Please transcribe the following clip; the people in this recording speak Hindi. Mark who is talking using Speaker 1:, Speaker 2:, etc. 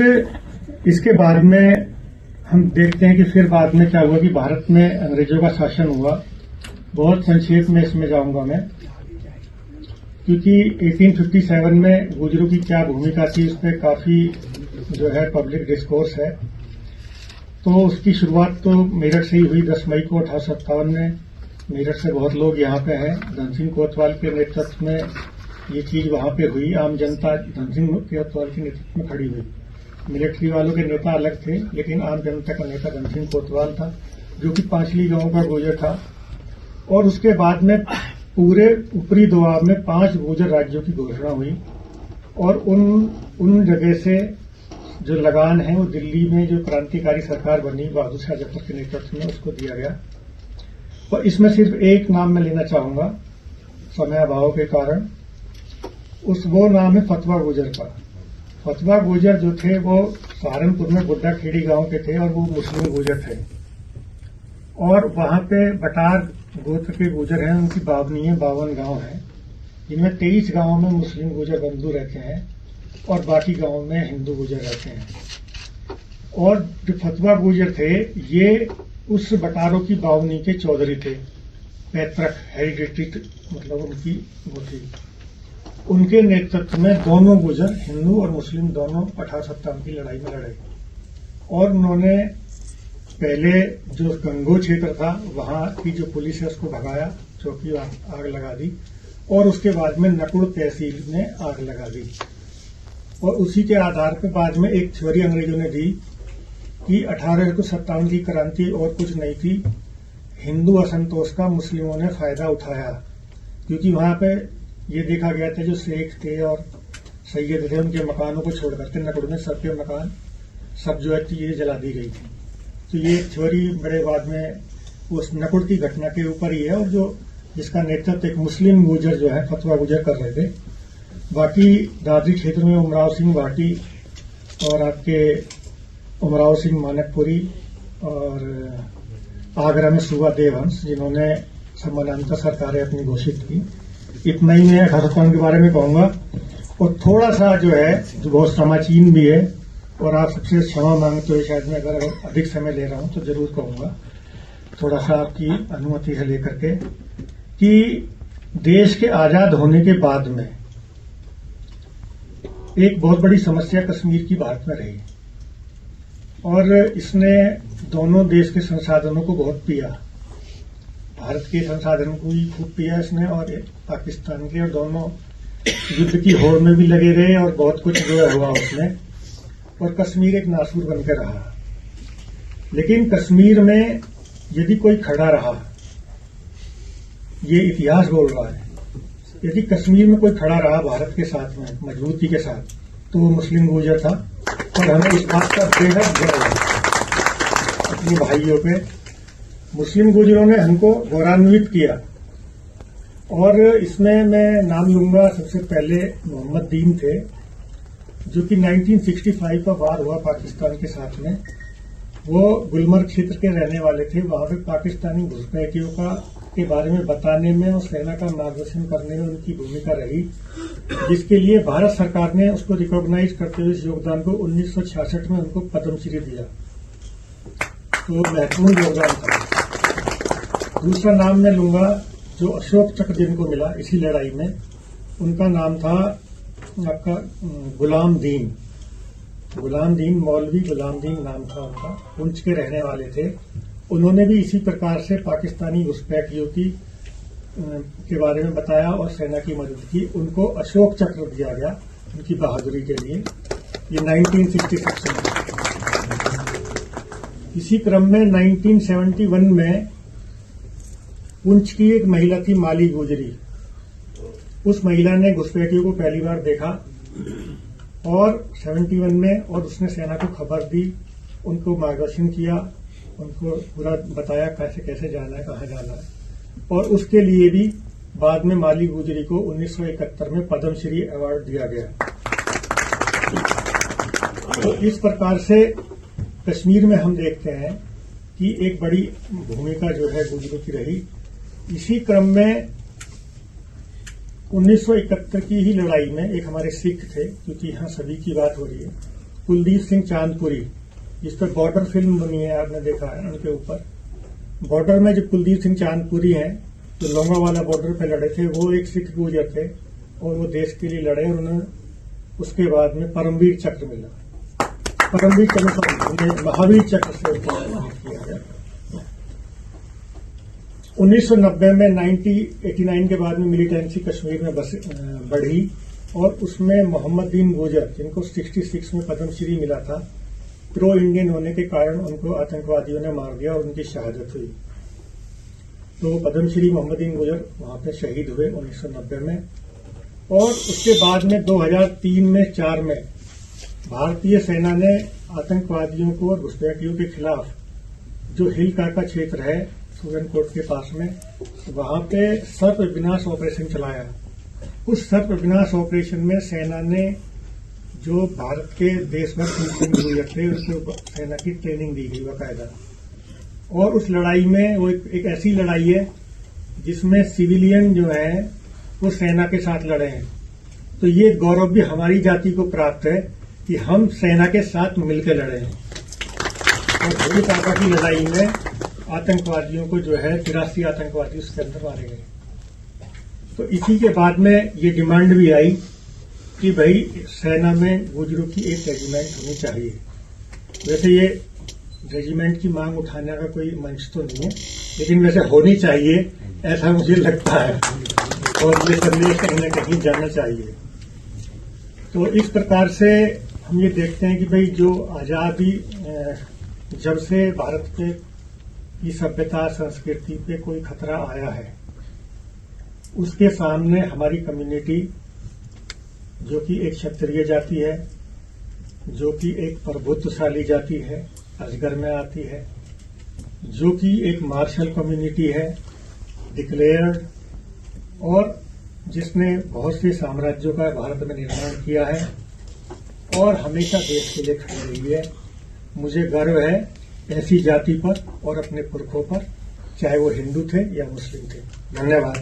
Speaker 1: इसके बाद में हम देखते हैं कि फिर बाद में क्या हुआ कि भारत में अंग्रेजों का शासन हुआ। बहुत संक्षेप में इसमें जाऊंगा मैं, क्योंकि 1857 में गुजरों की क्या भूमिका थी उस पर काफी जो है पब्लिक डिस्कोर्स है। तो उसकी शुरुआत तो मेरठ से ही हुई। 10 मई को 1857 में मेरठ से बहुत लोग यहाँ पे हैं। धन सिंह कोतवाल के नेतृत्व में ये चीज वहां पे हुई। आम जनता धन सिंह कोतवाल के नेतृत्व में खड़ी हुई। मिलिट्री वालों के नेता अलग थे, लेकिन आम जनता का नेता धन सिंह कोतवाल था, जो कि पांचली गांव का गुर्जर था। और उसके बाद में पूरे ऊपरी दोआब में 5 गुर्जर राज्यों की घोषणा हुई। और उन जगह से जो लगान है वो दिल्ली में जो क्रांतिकारी सरकार बनी बहादुर शाह जफर के नेतृत्व में, उसको दिया गया। और इसमें सिर्फ एक नाम मैं लेना चाहूंगा समय अभाव के कारण। वो नाम है फतवा गुर्जर का। फतवा गुर्जर जो थे वो सहारनपुर में गुड्डा खेड़ी गांव के थे और वो मुस्लिम गुर्जर थे। और वहां पे बटार गोत्र के गुर्जर हैं, उनकी बावनी है, 52 गांव हैं, जिनमें 23 गांवों में मुस्लिम गुर्जर बंधु रहते हैं और बाकी गांवों में हिंदू गुर्जर रहते हैं। और जो फतवा गुर्जर थे ये उस बटारों की बावनी के चौधरी थे, पैतृक हेरिडिटी मतलब उनकी वो थी। उनके नेतृत्व में दोनों गुर्जर हिंदू और मुस्लिम दोनों 1857 की लड़ाई में लड़े। और उन्होंने पहले जो गंगो क्षेत्र था वहां की जो पुलिस है उसको भगाया, चौकी आग लगा दी। और उसके बाद में नकुड़ तहसील में आग लगा दी। और उसी के आधार पर बाद में एक थ्योरी अंग्रेजों ने दी कि 1857 की क्रांति और कुछ नहीं थी, हिंदू असंतोष का मुस्लिमों ने फायदा उठाया। क्योंकि वहां पे ये देखा गया था जो शेख थे और सैयद थे उनके मकानों को छोड़ करके नकुड़ में सबके मकान सब जो है ये जला दी गई थी। तो ये थ्योरी बड़े बाद में उस नकुड़ की घटना के ऊपर ही है, और जो जिसका नेतृत्व एक मुस्लिम गुर्जर जो है फतवा गुर्जर कर रहे थे। बाकी दादरी क्षेत्र में उमराव सिंह भाटी और आपके उमराव सिंह मानकपुरी और आगरा में सूबा देवहंस, जिन्होंने समानांतर सरकारें अपनी घोषित की। इतना ही मैं 1857 के बारे में कहूंगा। और थोड़ा सा जो है जो बहुत समाचीन भी है, और आप सबसे क्षमा मांगते हुए शायद मैं अगर अधिक समय ले रहा हूं तो जरूर कहूंगा, थोड़ा सा आपकी अनुमति है लेकर के, कि देश के आजाद होने के बाद में एक बहुत बड़ी समस्या कश्मीर की भारत में रही। और इसने दोनों देश के संसाधनों को बहुत पिया। भारत के संसाधनों को भी खूब पिया इसने और पाकिस्तान के, और दोनों युद्ध की होड़ में भी लगे रहे और बहुत कुछ जो है हुआ उसमें। और कश्मीर एक नासूर बनकर रहा। लेकिन कश्मीर में यदि कोई खड़ा रहा, ये इतिहास बोल रहा है, यदि कश्मीर में कोई खड़ा रहा भारत के साथ में मजबूती के साथ, तो वो मुस्लिम गुर्जर था। और हमें इस बात का बेहद गर्व है अपने भाइयों पे। मुस्लिम गुर्जरों ने हमको गौरवान्वित किया। और इसमें मैं नाम लूंगा, सबसे पहले मोहम्मद दीन थे, जो कि 1965 का वार हुआ पाकिस्तान के साथ में। वो गुलमर्ग क्षेत्र के रहने वाले थे। वहां पे पाकिस्तानी घुसपैठियों के बारे में बताने में और सेना का मार्गदर्शन करने में उनकी भूमिका रही, जिसके लिए भारत सरकार ने उसको रिकॉग्नाइज करते हुए इस योगदान को 1966 में उनको पद्मश्री दिया। तो महत्वपूर्ण योगदान था। दूसरा नाम मैं लूंगा जो अशोक चक्र जिनको मिला इसी लड़ाई में, उनका नाम था आपका गुलाम दीन। मौलवी गुलाम दीन नाम था उनका, पुंछ के रहने वाले थे। उन्होंने भी इसी प्रकार से पाकिस्तानी घुसपैठियों के बारे में बताया और सेना की मदद की। उनको अशोक चक्र दिया गया उनकी बहादुरी के लिए। ये 1966 में। इसी क्रम में 1971 में पुंछ की एक महिला थी माली गुजरी। उस महिला ने घुसपैठियों को पहली बार देखा और 71 में, और उसने सेना को खबर दी, उनको मार्गदर्शन किया, उनको पूरा बताया कैसे कैसे जाना है, कहाँ जाना है। और उसके लिए भी बाद में माली गुजरी को 1971 में पद्मश्री अवार्ड दिया गया। तो इस प्रकार से कश्मीर में हम देखते हैं कि एक बड़ी भूमिका जो है गुजरों की रही। इसी क्रम में 1971 की ही लड़ाई में एक हमारे सिख थे, क्योंकि यहाँ सभी की बात हो रही है, कुलदीप सिंह चांदपुरी, जिस पर बॉर्डर फिल्म बनी है, आपने देखा है उनके ऊपर। बॉर्डर में जो कुलदीप सिंह चांदपुरी हैं, जो लोंगावाला बॉर्डर पे लड़े थे, वो एक सिख गुजर थे और वो देश के लिए लड़े और उन्हें उसके बाद में परमवीर चक्र मिला। परमवीर चक्र महावीर चक्र से किया गया। 1990 में 1989 के बाद में मिलिटेंसी कश्मीर में बढ़ी और उसमें मोहम्मद दीन गुजर, जिनको 66 में पद्मश्री मिला था, प्रो इंडियन होने के कारण उनको आतंकवादियों ने मार दिया और उनकी शहादत हुई। तो पद्मश्री मोहम्मद दीन गुजर वहां पे शहीद हुए 1990 में। और उसके बाद में 2003 में 4 में भारतीय सेना ने आतंकवादियों को और घुसपैठियों के खिलाफ जो हिल काका क्षेत्र है सुरनकोट के पास में, वहां पे सर्प विनाश ऑपरेशन चलाया। उस सर्प विनाश ऑपरेशन में सेना ने जो भारत के देशभक्त गुजर थे उनको सेना की ट्रेनिंग दी गई बाकायदा। और उस लड़ाई में वो एक ऐसी लड़ाई है जिसमें सिविलियन जो है वो सेना के साथ लड़े हैं। तो ये गौरव भी हमारी जाति को प्राप्त है कि हम सेना के साथ मिलकर लड़े हैं। और हिल काका की लड़ाई में आतंकवादियों को जो है 83 आतंकवादी उसके अंदर मारे गए। तो इसी के बाद में ये डिमांड भी आई कि भाई सेना में गुजरों की एक रेजिमेंट होनी चाहिए। वैसे ये रेजिमेंट की मांग उठाने का कोई मंच तो नहीं है, लेकिन वैसे होनी चाहिए ऐसा मुझे लगता है और ये संदेश कहीं न कहीं जाना चाहिए। तो इस प्रकार से हम ये देखते हैं कि भाई जो आजादी जब से भारत पे की सभ्यता संस्कृति पे कोई खतरा आया है, उसके सामने हमारी कम्युनिटी, जो कि एक क्षत्रिय जाति है, जो कि एक प्रभुत्वशाली जाति है, अजगर में आती है, जो कि एक मार्शल कम्युनिटी है, डिक्लेयर्ड, और जिसने बहुत से साम्राज्यों का भारत में निर्माण किया है और हमेशा देश के लिए खड़ी रही है। मुझे गर्व है ऐसी जाति पर और अपने पुरखों पर, चाहे वो हिंदू थे या मुस्लिम थे। धन्यवाद।